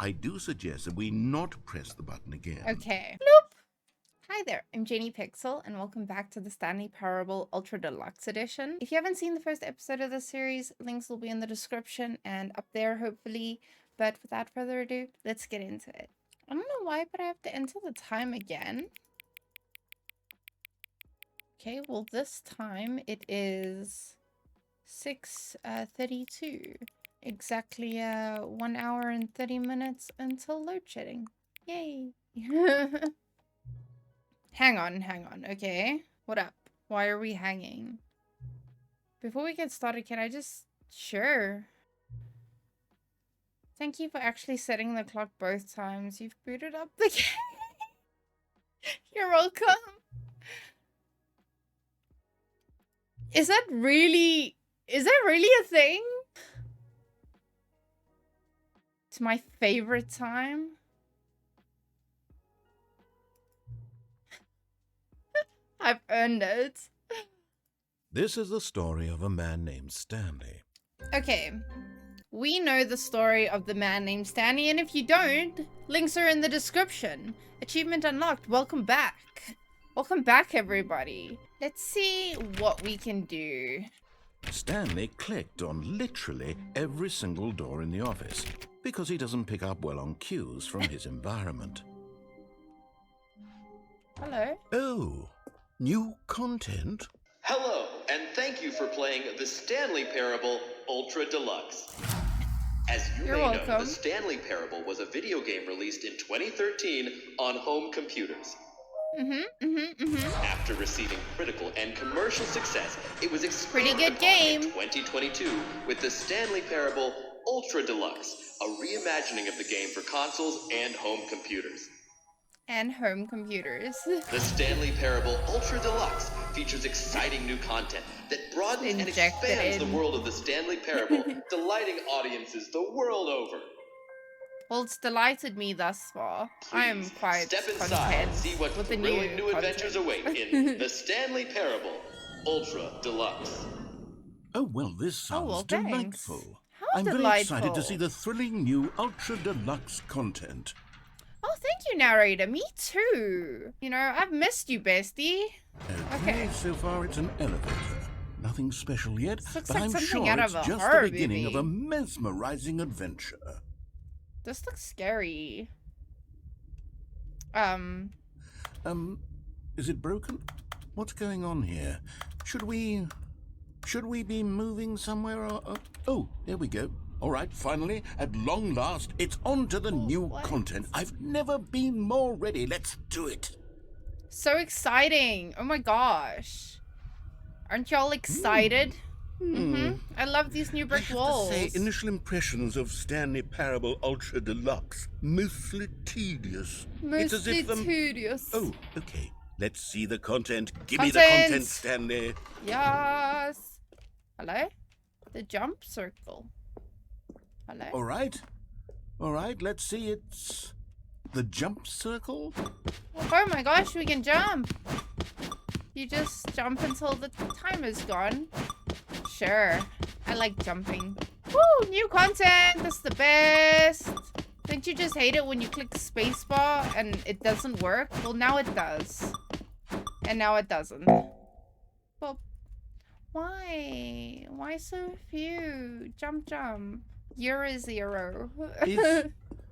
I do suggest that we not press the button again. Okay. Bloop. Hi there, I'm Jenny Pixel, and welcome back to the Stanley Parable Ultra Deluxe Edition. If you haven't seen the first episode of this series, links will be in the description and up there, hopefully. But without further ado, let's get into it. I don't know why, but I have to enter the time again. Okay, well this time it is 6:32. Exactly 1 hour and 30 minutes until load shedding. Yay! Hang on, okay? What up? Why are we hanging? Before we get started, can I just... Sure. Thank you for actually setting the clock both times. You've booted up the game. You're welcome. Is that really a thing? It's my favorite time. I've earned it. This is the story of a man named Stanley. Okay. We know the story of the man named Stanley, and if you don't, links are in the description. Achievement unlocked. Welcome back. Welcome back, everybody. Let's see what we can do. Stanley clicked on literally every single door in the office because he doesn't pick up well on cues from his environment. Hello. Oh, new content? Hello, and thank you for playing the Stanley Parable Ultra Deluxe. As you You're may know, welcome. the Stanley Parable was a video game released in 2013 on home computers. After receiving critical and commercial success, it was expanded Pretty good upon game. in 2022 with the Stanley Parable Ultra Deluxe, a reimagining of the game for consoles and home computers. And home computers. The Stanley Parable Ultra Deluxe features exciting new content that broadens and Injected expands in. the world of the Stanley Parable, delighting audiences the world over. Well, it's delighted me thus far. I am Please quite step inside content and see what with the thrilling new content. adventures await in the Stanley Parable Ultra Deluxe. Oh, well, this sounds well, thanks. delightful. How I'm very delightful. excited to see the thrilling new Ultra Deluxe content. Oh, thank you, narrator. Me too. You know, I've missed you, bestie. Okay, so far it's an elevator. Nothing special yet, This looks but like I'm something sure out it's of a just horror the beginning of a movie. mesmerizing adventure. This looks scary. Is it broken? What's going on here? Should we be moving somewhere? Or, oh, there we go. All right, finally, at long last, it's on to the new what? content. I've never been more ready. Let's do it. So exciting. Oh my gosh. Aren't y'all excited? I love these new brick walls. I have to say, initial impressions of Stanley Parable Ultra Deluxe, mostly tedious. It's as Mostly if tedious. Oh, okay. Let's see the content. Give me the Content! content, Stanley. Yes. Hello? The jump circle. Hello? All right. Let's see. It's the jump circle. Oh my gosh, we can jump. You just jump until the timer's gone. Sure. I like jumping. Woo! New content! That's the best! Don't you just hate it when you click spacebar and it doesn't work? Well, now it does. And now it doesn't. Well, why? Why so few? Jump, jump. You're a 0.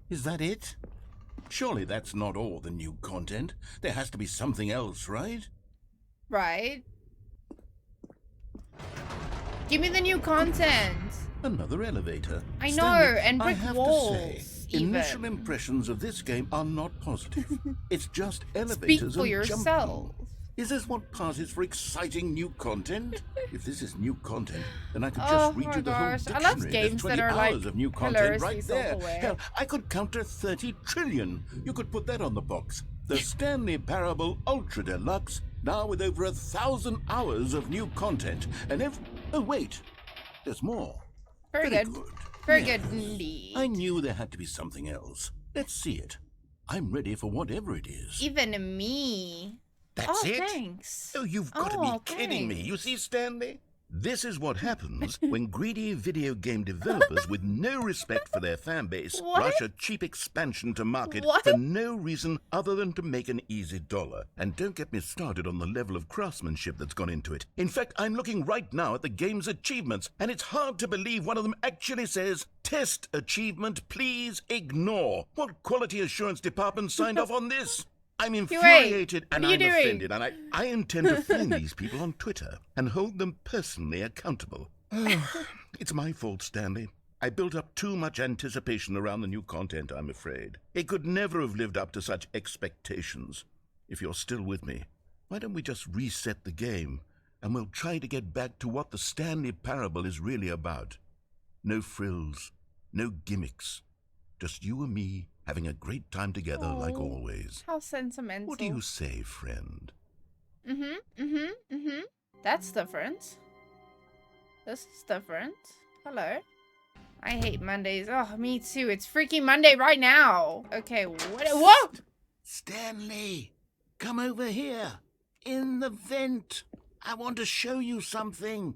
Is that it? Surely that's not all the new content. There has to be something else, right? Right. Give me the new content. Another elevator. I know, Stanley, and brick I have walls, to say, even. initial impressions of this game are not positive. It's just Speak elevators for and yourself. jumping. Is this what passes for exciting new content? If this is new content, then I could just Oh read my you the whole gosh, I dictionary. love There's games 20 that are, hours like, of new content hilariously right there. self-aware. Hell, I could counter 30 trillion. You could put that on the box. The Stanley Parable Ultra Deluxe, now with over 1,000 hours of new content. And oh wait, there's more. Very good. Very Yes. good indeed. I knew there had to be something else. Let's see it. I'm ready for whatever it is. Even me. That's Oh, it? thanks. Oh, you've got to be Oh, kidding me. You thanks. see, Stanley? This is what happens when greedy video game developers with no respect for their fan base rush a cheap expansion to market for no reason other than to make an easy dollar. And don't get me started on the level of craftsmanship that's gone into it. In fact, I'm looking right now at the game's achievements, and it's hard to believe one of them actually says, "Test achievement, please ignore." What quality assurance department signed off on this? I'm infuriated and I'm offended, and I intend to find these people on Twitter and hold them personally accountable. It's my fault, Stanley. I built up too much anticipation around the new content, I'm afraid. It could never have lived up to such expectations. If you're still with me, why don't we just reset the game, and we'll try to get back to what the Stanley Parable is really about. No frills, no gimmicks, just you and me having a great time together like always. How sentimental. What do you say, friend? That's different. This is different. Hello. I hate Mondays. Oh, me too. It's freaking Monday right now. Okay, whoa! Stanley, come over here. In the vent. I want to show you something.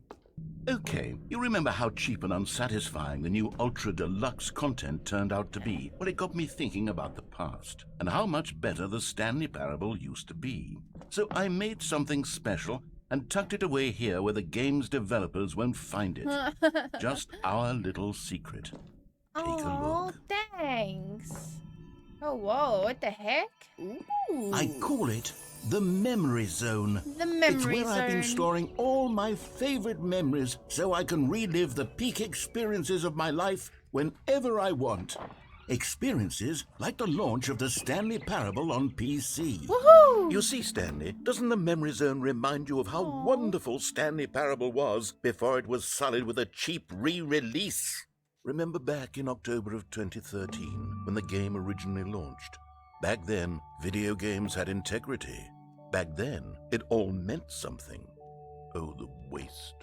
Okay, you remember how cheap and unsatisfying the new Ultra Deluxe content turned out to be? Well, it got me thinking about the past, and how much better the Stanley Parable used to be. So I made something special and tucked it away here where the game's developers won't find it. Just our little secret. Take a look. Thanks. Oh, whoa, what the heck? Ooh. I call it the Memory Zone. The Memory It's where Zone. I've been storing all my favorite memories so I can relive the peak experiences of my life whenever I want. Experiences like the launch of the Stanley Parable on PC. Woohoo! You see, Stanley, doesn't the Memory Zone remind you of how wonderful Stanley Parable was before it was sullied with a cheap re-release? Remember back in October of 2013 when the game originally launched? Back then, video games had integrity. Back then, it all meant something. Oh, the waste.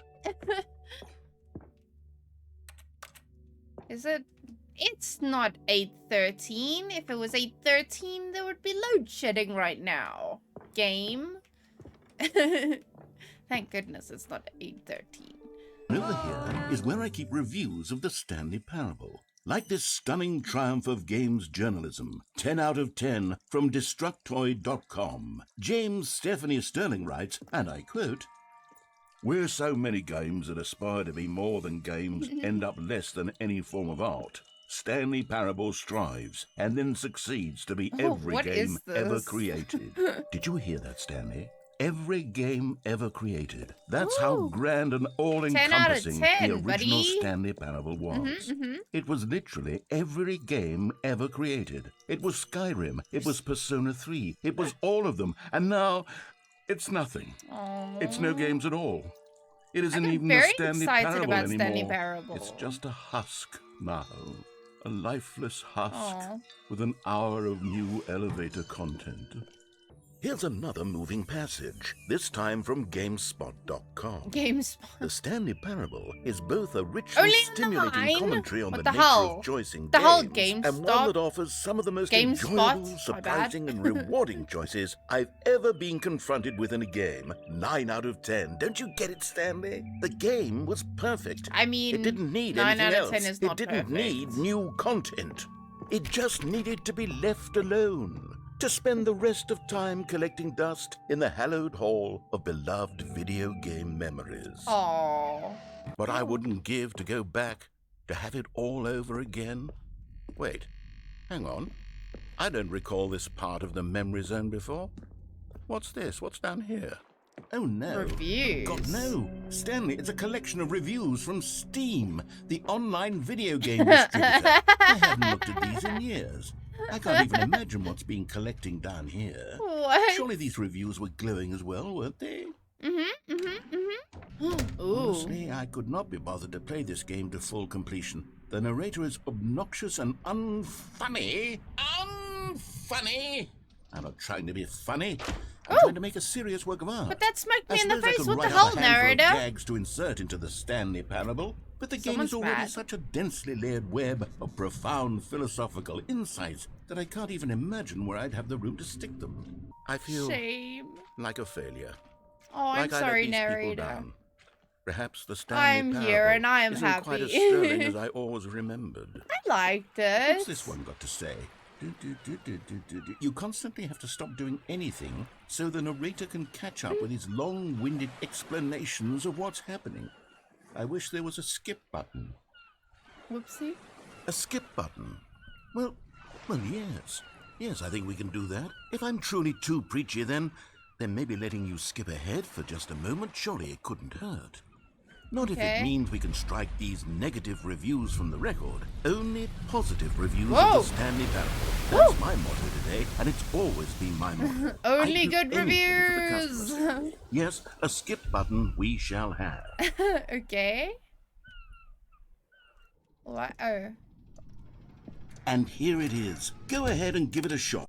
Is it? It's not 8:13. If it was 8:13, there would be load shedding right now. Game. Thank goodness it's not 8:13. Over here is where I keep reviews of the Stanley Parable. Like this stunning triumph of games journalism, 10 out of 10 from Destructoid.com. James Stephanie Sterling writes, and I quote, "Where so many games that aspire to be more than games end up less than any form of art, Stanley Parable strives and then succeeds to be every what game is this? ever created." Did you hear that, Stanley? Every game ever created. That's how grand and all-encompassing 10 out of 10, the original buddy. Stanley Parable was. It was literally every game ever created. It was Skyrim. It was Persona 3. It was all of them. And now, it's nothing. Aww. It's no games at all. It isn't I'm even the very Stanley excited Parable about anymore. Stanley Parable. It's just a husk now. A lifeless husk Aw. with an hour of new elevator content. Here's another moving passage, this time from GameSpot.com. GameSpot. The Stanley Parable is both a richly Only in the stimulating line? commentary on What the the nature hell? of choice in The whole games, and one GameStop? that offers some of the most GameSpot? enjoyable, My surprising, bad. and rewarding choices I've ever been confronted with in a game. 9 out of 10. Don't you get it, Stanley? The game was perfect. I mean, It didn't need 9 anything out of else. 10 is It not didn't need perfect. new content. It just needed to be left alone. To spend the rest of time collecting dust in the hallowed hall of beloved video game memories. Aww. But I wouldn't give to go back to have it all over again. Wait, hang on. I don't recall this part of the memory zone before. What's this? What's down here? Oh no. Reviews. God, no. Stanley, it's a collection of reviews from Steam, the online video game distributor. I haven't looked at these in years. I can't even imagine what's been collecting down here. What? Surely these reviews were glowing as well, weren't they? Ooh. Honestly, I could not be bothered to play this game to full completion. The narrator is obnoxious and unfunny. Unfunny! I'm not trying to be funny. I'm trying to make a serious work of art. But that smacked me in the I suppose I face. could What the write hell, up a handful of narrator? gags to insert into the Stanley Parable, but the game Someone's is already bad. such a densely layered web of profound philosophical insights that I can't even imagine where I'd have the room to stick them. I feel Shame. like a failure. Oh, I'm Like I let sorry, these people narrator. down. Perhaps the Stanley I'm Parable here and I am isn't quite as happy. sterling as I always remembered. I like this. What's this one got to say? You constantly have to stop doing anything so the narrator can catch up with his long-winded explanations of what's happening. I wish there was a skip button. Whoopsie. A skip button? Well, yes. Yes, I think we can do that. If I'm truly too preachy, then maybe letting you skip ahead for just a moment, surely it couldn't hurt. Not if it means we can strike these negative reviews from the record. Only positive reviews of the Stanley Parable. That's my motto today, and it's always been my motto. Only good reviews. Yes, a skip button we shall have. Okay. What? Oh. And here it is. Go ahead and give it a shot.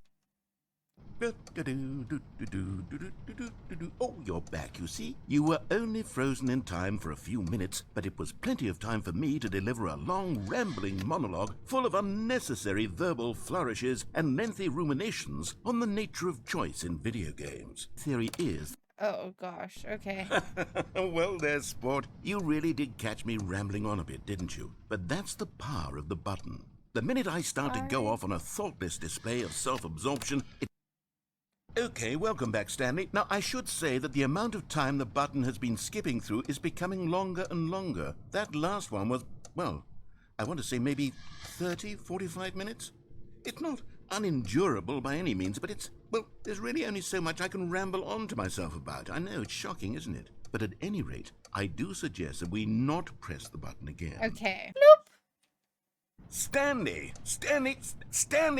Oh, you're back, you see. You were only frozen in time for a few minutes, but it was plenty of time for me to deliver a long, rambling monologue full of unnecessary verbal flourishes and lengthy ruminations on the nature of choice in video games. Theory is... Oh, gosh. Okay. Well, there's sport. You really did catch me rambling on a bit, didn't you? But that's the power of the button. The minute I start to go off on a thoughtless display of self-absorption, it... Okay, welcome back, Stanley. Now, I should say that the amount of time the button has been skipping through is becoming longer and longer. That last one was, well, I want to say maybe 30, 45 minutes? It's not unendurable by any means, but it's, well, there's really only so much I can ramble on to myself about. I know, it's shocking, isn't it? But at any rate, I do suggest that we not press the button again. Okay. Bloop. Stanley,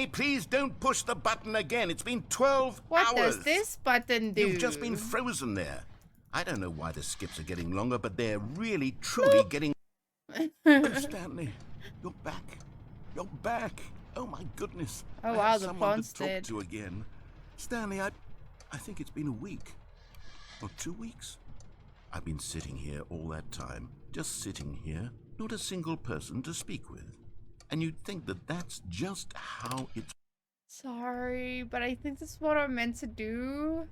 please don't push the button again. It's been 12 What hours. does this button do? You've just been frozen there. I don't know why the skips are getting longer, but they're really, truly getting... Oh, Stanley, you're back. You're back. Oh, my goodness. Oh, I wow, have the someone pawns to talk did. to again. Stanley, I think it's been a week. Or 2 weeks. I've been sitting here all that time. Just sitting here. Not a single person to speak with. And you'd think that that's just how it's... Sorry, but I think this is what I'm meant to do.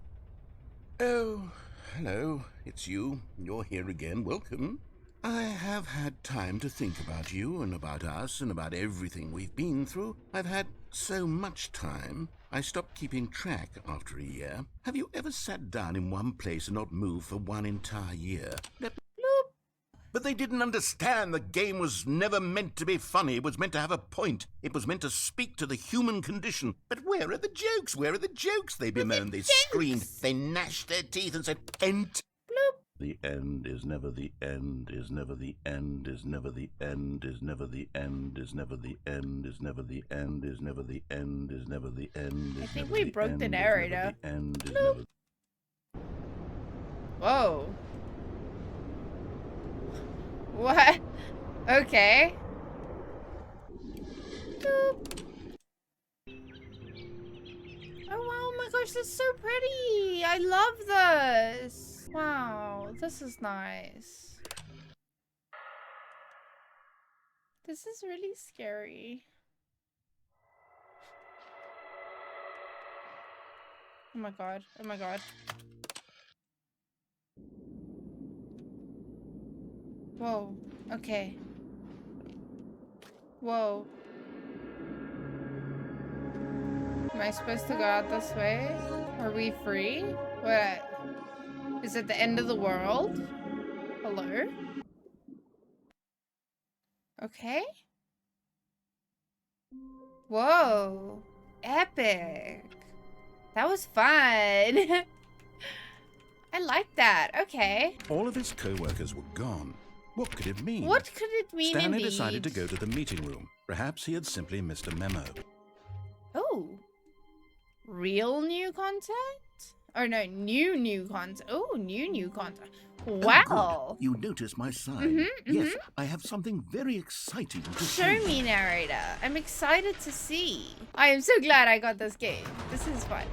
Oh, hello. It's you. You're here again. Welcome. I have had time to think about you and about us and about everything we've been through. I've had so much time. I stopped keeping track after a year. Have you ever sat down in one place and not moved for one entire year? But they didn't understand the game was never meant to be funny. It was meant to have a point. It was meant to speak to the human condition. But where are the jokes? Where are the jokes? They bemoaned. They screamed. They gnashed their teeth and said, "End." Bloop. The end is never the end, is never the end, is never the end, is never the end, is never the end, is never the end, is never the end, is never the end. I think we broke the narrator. Whoa. What? Okay. Boop. Oh wow, my gosh, that's so pretty. I love this. Wow, this is nice. This is really scary. Oh my god. Oh my god. Whoa. Okay. Whoa. Am I supposed to go out this way? Are we free? What? Is it the end of the world? Hello? Okay. Whoa. Epic. That was fun. I like that. Okay. All of his co-workers were gone. What could it mean? What could it mean, Stanley indeed? decided to go to the meeting room. Perhaps he had simply missed a memo. Oh. Real new content? Or no, new content. Oh, new content. Wow. Oh, good. You noticed my sign. Yes, I have something very exciting to Show show me, narrator. I'm excited to see. I am so glad I got this game. This is fun.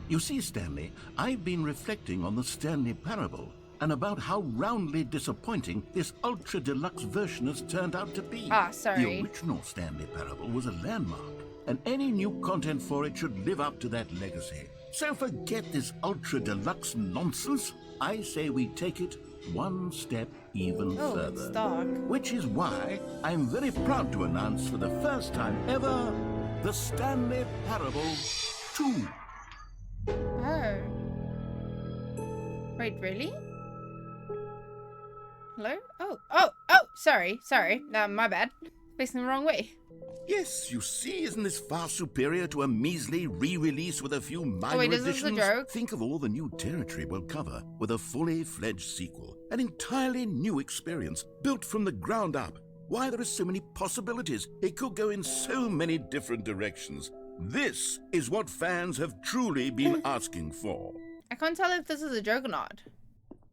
You see, Stanley, I've been reflecting on the Stanley Parable and about how roundly disappointing this ultra deluxe version has turned out to be. Ah, sorry. The original Stanley Parable was a landmark, and any new content for it should live up to that legacy. So forget this ultra deluxe nonsense. I say we take it one step even Oh, further. it's dark. Which is why I'm very proud to announce for the first time ever, the Stanley Parable 2. Oh. Wait, really? Hello? Oh, sorry. My bad. Facing the wrong way. Yes, you see, isn't this far superior to a measly re-release with a few minor wait, is this additions? a joke? Think of all the new territory we'll cover with a fully fledged sequel. An entirely new experience, built from the ground up. Why, there are so many possibilities. It could go in so many different directions. This is what fans have truly been asking for. I can't tell if this is a joke or not.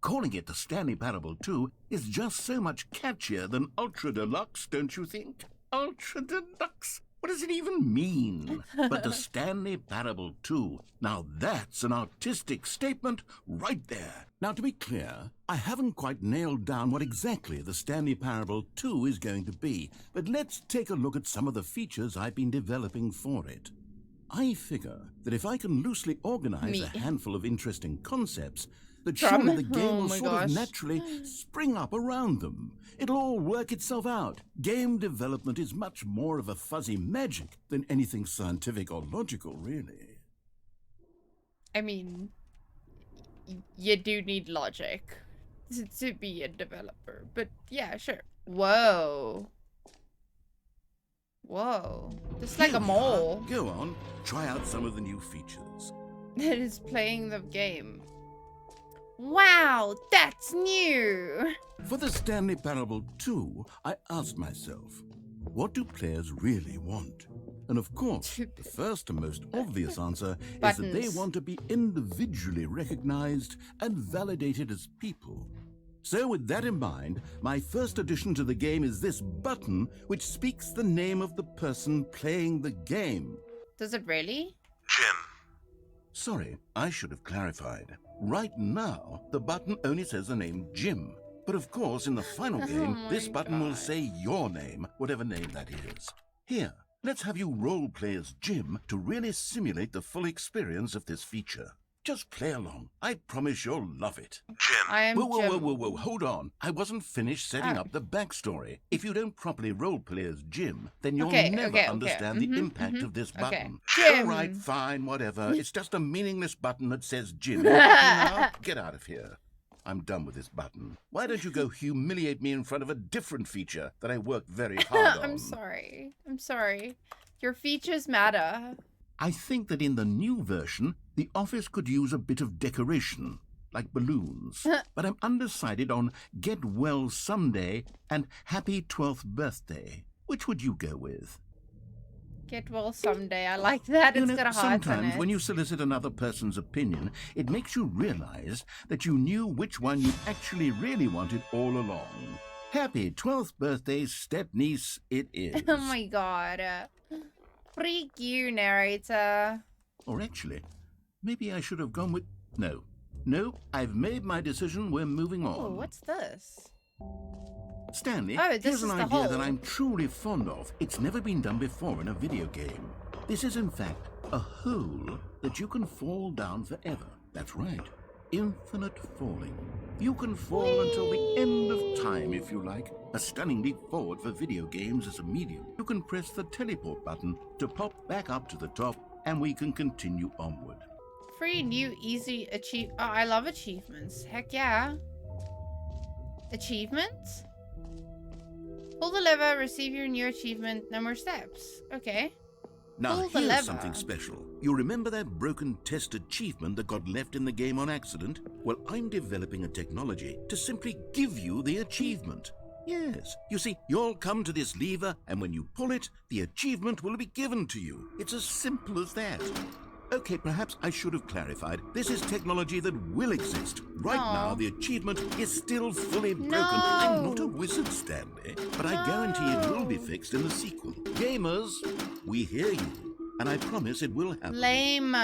Calling it the Stanley Parable 2 is just so much catchier than Ultra Deluxe, don't you think? Ultra Deluxe? What does it even mean? But the Stanley Parable 2, now that's an artistic statement right there. Now, to be clear, I haven't quite nailed down what exactly the Stanley Parable 2 is going to be, but let's take a look at some of the features I've been developing for it. I figure that if I can loosely organize a handful of interesting concepts, that surely the game will sort of naturally spring up around them. It'll all work itself out. Game development is much more of a fuzzy magic than anything scientific or logical, really. I mean, you do need logic to be a developer, but yeah, sure. Whoa. Just like a mole. Go on, try out some of the new features. It is playing the game. Wow, that's new! For the Stanley Parable 2, I asked myself, what do players really want? And of course, the first and most obvious answer is that they want to be individually recognized and validated as people. So with that in mind, my first addition to the game is this button, which speaks the name of the person playing the game. Does it really? Jim. Sorry, I should have clarified. Right now, the button only says the name Jim. But of course, in the final game, this button will say your name, whatever name that is. Here, let's have you role-play as Jim to really simulate the full experience of this feature. Just play along. I promise you'll love it. Jim. I am Jim. Whoa, hold on. I wasn't finished setting up the backstory. If you don't properly roleplay as Jim, then you'll never understand the impact of this button. Jim. All right, fine, whatever. It's just a meaningless button that says Jim. Now, get out of here. I'm done with this button. Why don't you go humiliate me in front of a different feature that I worked very hard on? I'm sorry. Your features matter. I think that in the new version, the office could use a bit of decoration, like balloons. But I'm undecided on Get Well Someday and Happy 12th Birthday. Which would you go with? Get well someday. I like that. It's got a heart in sometimes it. when you solicit another person's opinion, it makes you realize that you knew which one you actually really wanted all along. Happy 12th birthday, step-niece, it is. Oh my god. Freak you, narrator. Or actually, maybe I should have gone with... No, I've made my decision. We're moving on. Oh, what's this? Stanley, this here's is an the idea hole. that I'm truly fond of. It's never been done before in a video game. This is, in fact, a hole that you can fall down forever. That's right. Infinite falling. You can fall until the end of time, if you like. A stunning leap forward for video games as a medium. You can press the teleport button to pop back up to the top, and we can continue onward. Free new easy achieve. Oh, I love achievements. Heck yeah. Achievements? Pull the lever, receive your new achievement, no more steps. Okay. Now, Pull the here's lever. something special. You remember that broken test achievement that got left in the game on accident? Well, I'm developing a technology to simply give you the achievement. Yes. You see, you'll come to this lever, and when you pull it, the achievement will be given to you. It's as simple as that. Okay, perhaps I should have clarified. This is technology that will exist. Right now, the achievement is still fully broken. I'm not a wizard, Stanley, but I guarantee it will be fixed in the sequel. Gamers, we hear you, and I promise it will happen. Lame.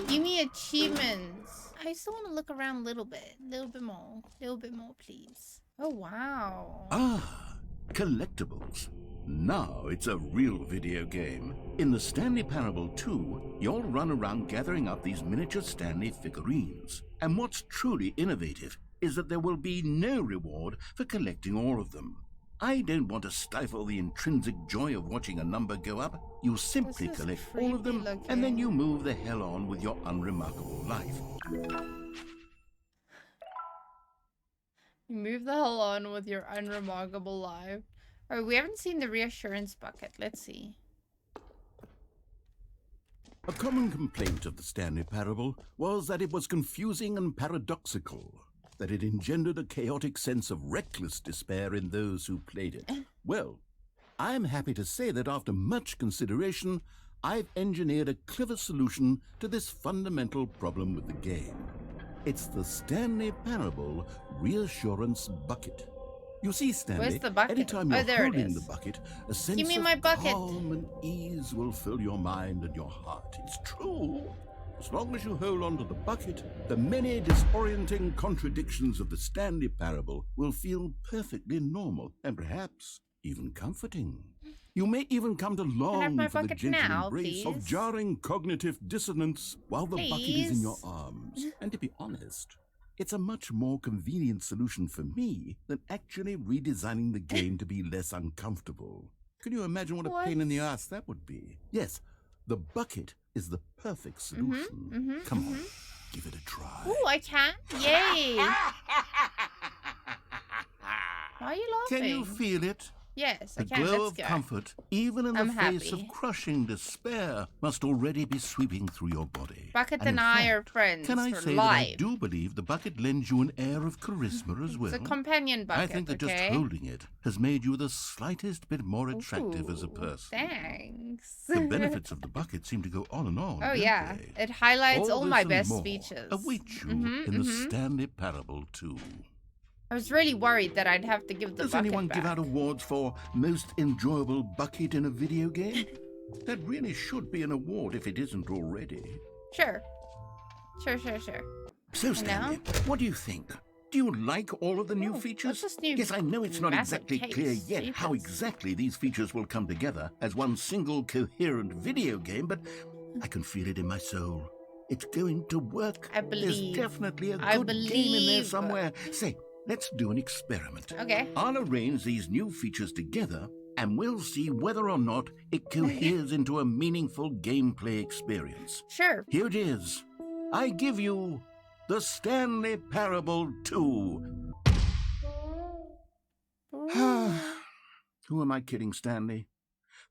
Give me achievements. I still want to look around a little bit. A little bit more, please. Oh, wow. Ah, collectibles. Now it's a real video game. In the Stanley Parable 2, you'll run around gathering up these miniature Stanley figurines. And what's truly innovative is that there will be no reward for collecting all of them. I don't want to stifle the intrinsic joy of watching a number go up. You simply This is collect all of them, creepy and then looking. you move the hell on with your unremarkable life. You move the hell on with your unremarkable life. Oh, we haven't seen the reassurance bucket. Let's see. A common complaint of the Stanley Parable was that it was confusing and paradoxical, that it engendered a chaotic sense of reckless despair in those who played it. Well, I'm happy to say that after much consideration, I've engineered a clever solution to this fundamental problem with the game. It's the Stanley Parable Reassurance Bucket. You see, Stanley, Where's the bucket? anytime you're Oh, there it holding is. the bucket, a sense Give me of my bucket. calm and ease will fill your mind and your heart. It's true. As long as you hold on to the bucket, the many disorienting contradictions of the Stanley Parable will feel perfectly normal and perhaps even comforting. You may even come to I have long my for the bucket gentle now, embrace of please? jarring cognitive dissonance while the bucket is in your Please? arms. And to be honest, it's a much more convenient solution for me than actually redesigning the game to be less uncomfortable. Can you imagine what a pain in the ass that would be? Yes, the bucket is the perfect solution. Come on, give it a try. Ooh, I can. Yay! Why are you laughing? Can you feel it? Yes, I The can. glow Let's of go. comfort, even in the I'm face happy. of crushing despair, must already be sweeping through your body. Bucket And and in I are fact, friends Can I for say that I life. do believe the bucket lends you an air of charisma as well? It's a companion bucket, I think that okay? just holding it has made you the slightest bit more attractive as a Ooh, person. Thanks. The benefits of the bucket seem to go on and on. Oh, don't yeah. they? It highlights all this my and best more speeches. await you in the Stanley Parable too. I was really worried that I'd have to give the Does bucket anyone back. give out awards for most enjoyable bucket in a video game? That really should be an award if it isn't already. Sure. Sure. So, Stanley, what do you think? Do you like all of the new Oh, features? what's this new Yes, I know it's not massive exactly case? clear yet how Jeepers. exactly these features will come together as one single coherent video game, but I can feel it in my soul. It's going to work. I believe. There's definitely a I good game in there believe. somewhere. Say, let's do an experiment. Okay. I'll arrange these new features together, and we'll see whether or not it coheres into a meaningful gameplay experience. Sure. Here it is. I give you the Stanley Parable 2. Who am I kidding, Stanley?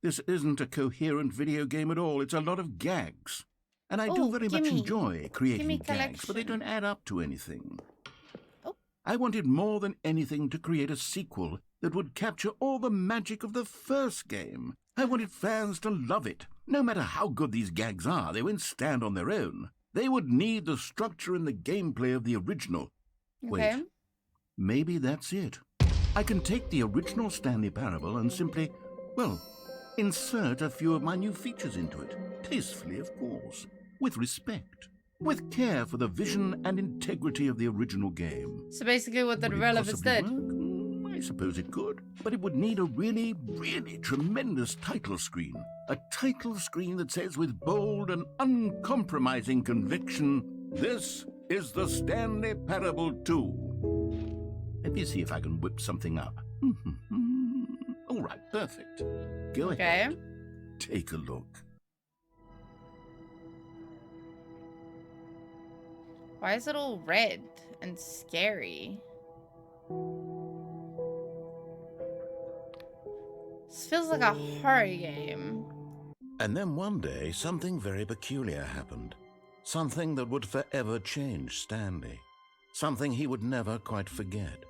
This isn't a coherent video game at all. It's a lot of gags. And I do Oh, very much gimme. enjoy creating Gimme gags, but they collection. don't add up to anything. Oh. I wanted more than anything to create a sequel that would capture all the magic of the first game. I wanted fans to love it. No matter how good these gags are, they won't stand on their own. They would need the structure and the gameplay of the original. Okay. Wait, maybe that's it. I can take the original Stanley Parable and simply, well, insert a few of my new features into it. Tastefully, of course. With respect. With care for the vision and integrity of the original game. So basically what the Would it developers possibly did. work? I suppose it could. But it would need a really, really tremendous title screen. A title screen that says with bold and uncompromising conviction, "This is the Stanley Parable 2." Let me see if I can whip something up. All right, perfect. Go ahead. Okay. Take a look. Why is it all red and scary? This feels like a horror game. And then one day, something very peculiar happened. Something that would forever change Stanley. Something he would never quite forget.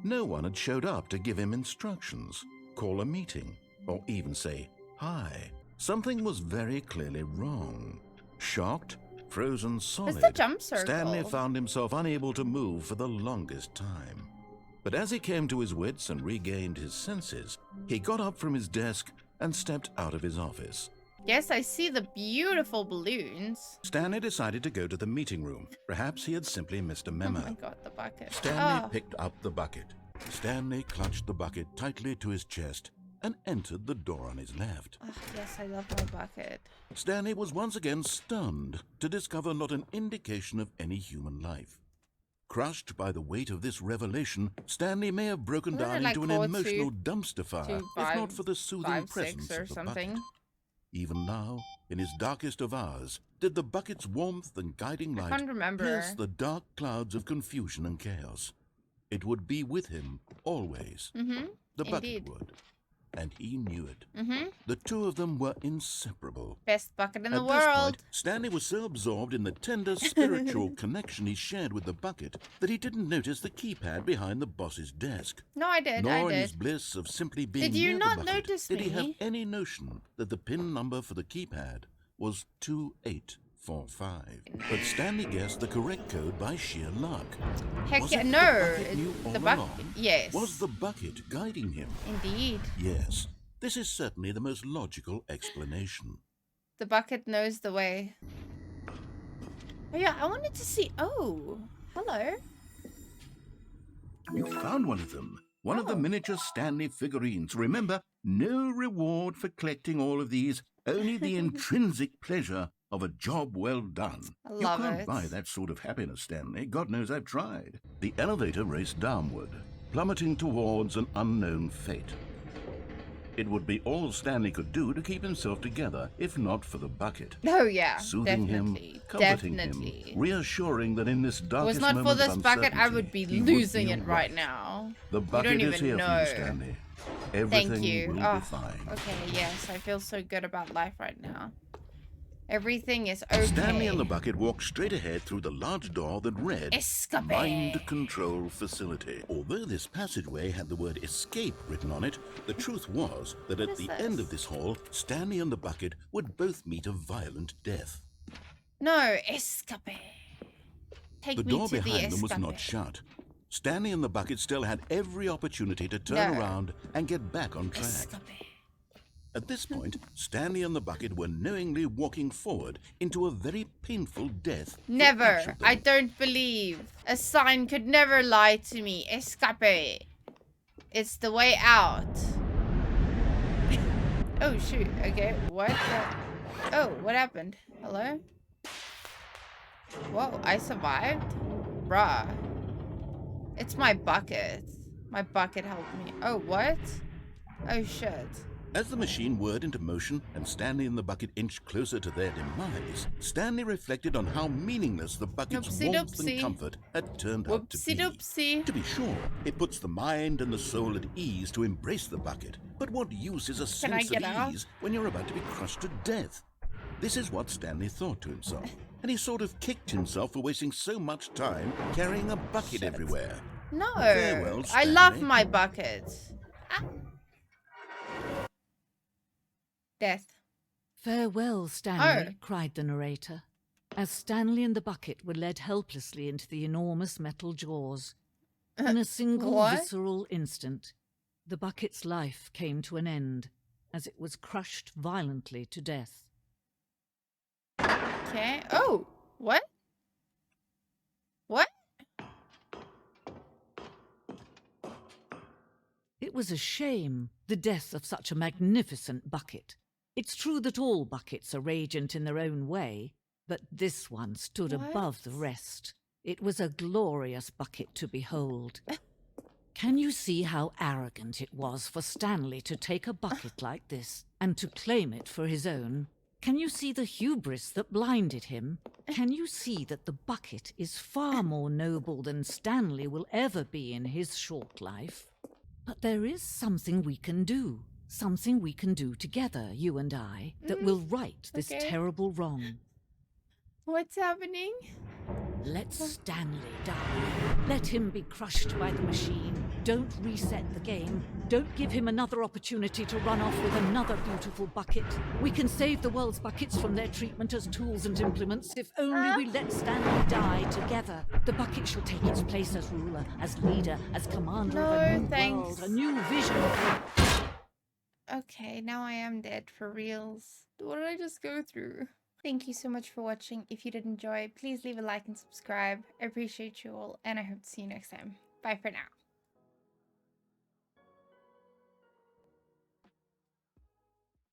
No one had showed up to give him instructions, call a meeting, or even say hi. Something was very clearly wrong. Shocked, frozen solid, It's the jump circle. Stanley found himself unable to move for the longest time. But as he came to his wits and regained his senses, he got up from his desk and stepped out of his office. Yes, I see the beautiful balloons. Stanley decided to go to the meeting room. Perhaps he had simply missed a memo. Oh my god, the bucket. Stanley Oh. picked up the bucket. Stanley clutched the bucket tightly to his chest and entered the door on his left. Oh, yes, I love my bucket. Stanley was once again stunned to discover not an indication of any human life. Crushed by the weight of this revelation, Stanley may have broken Wasn't down it like into an four, emotional dumpster fire, if 5, not for the soothing 5, presence 6 or of the something. bucket. Even now, in his darkest of hours, did the bucket's warmth and guiding I light can't remember. pierce the dark clouds of confusion and chaos. It would be with him always. The bucket Indeed. would. And he knew it. The two of them were inseparable. Best bucket in the At this world. point, Stanley was so absorbed in the tender spiritual connection he shared with the bucket that he didn't notice the keypad behind the boss's desk. No, I did. Nor I in his did. bliss of simply being Did you near not the bucket notice did he have me? any notion that the PIN number for the keypad was 2845. But Stanley guessed the correct code by sheer luck. Heck Was yeah, it the no. bucket knew all The bucket. along? Yes. Was the bucket guiding him? Indeed. Yes. This is certainly the most logical explanation. The bucket knows the way. Oh yeah, I wanted to see. Oh, hello. You found one of them. One of the Oh. miniature Stanley figurines. Remember, no reward for collecting all of these, only the intrinsic pleasure of a job well done. I love you can't it. buy that sort of happiness, Stanley. God knows I've tried. The elevator raced downward, plummeting towards an unknown fate. It would be all Stanley could do to keep himself together, if not for the bucket. Oh yeah, Soothing definitely. him, comforting Definitely. him, reassuring that in this If it darkest was not for moment this of bucket, I would uncertainty, be he losing be it right now. The You bucket don't is even here for know. you, Stanley. Everything Thank you. will Oh, be fine. okay, yes, I feel so good about life right now. Everything is okay. Stanley and the bucket walked straight ahead through the large door that read Escape. Mind Control Facility. Although this passageway had the word escape written on it, the truth was that What at is the this? end of this hall, Stanley and the bucket would both meet a violent death. No, escape. Take The me door to the behind them was escape. not shut. Stanley and the bucket still had every opportunity to turn No. around and get back on track. Escape. At this point, Stanley and the bucket were knowingly walking forward into a very painful death. for each Never. of them. I don't believe. A sign could never lie to me. Escape. It's the way out. Oh, shoot. Okay. What? Oh, what happened? Hello? Whoa, I survived? Bruh. It's my bucket. My bucket helped me. Oh, what? Oh, shit. As the machine whirred into motion and Stanley and the bucket inched closer to their demise, Stanley reflected on how meaningless the bucket's Whoopsie warmth doopsie. and comfort had turned out to Whoopsie be. doopsie. To be sure, it puts the mind and the soul at ease to embrace the bucket. But what use is a Can I sense get of out? ease when you're about to be crushed to death? This is what Stanley thought to himself, and he sort of kicked himself for wasting so much time carrying a bucket Shit. everywhere. No. Farewell, I love Stanley. my bucket. Ah. Death. "Farewell, Stanley," cried the narrator, as Stanley and the bucket were led helplessly into the enormous metal jaws. In a single What? visceral instant, the bucket's life came to an end as it was crushed violently to death. Okay. Oh, what? What? It was a shame, the death of such a magnificent bucket. It's true that all buckets are radiant in their own way, but this one stood What? above the rest. It was a glorious bucket to behold. Can you see how arrogant it was for Stanley to take a bucket like this and to claim it for his own? Can you see the hubris that blinded him? Can you see that the bucket is far more noble than Stanley will ever be in his short life? But there is something we can do. Something we can do together, you and I, that will right this okay. terrible wrong. What's happening? Let Stanley die. Let him be crushed by the machine. Don't reset the game. Don't give him another opportunity to run off with another beautiful bucket. We can save the world's buckets from their treatment as tools and implements if only we let Stanley die together. The bucket shall take its place as ruler, as leader, as commander of a No, new thanks. world, a new vision. Okay, now I am dead for reals. What did I just go through? Thank you so much for watching. If you did enjoy, please leave a like and subscribe. I appreciate you all, and I hope to see you next time. Bye for now.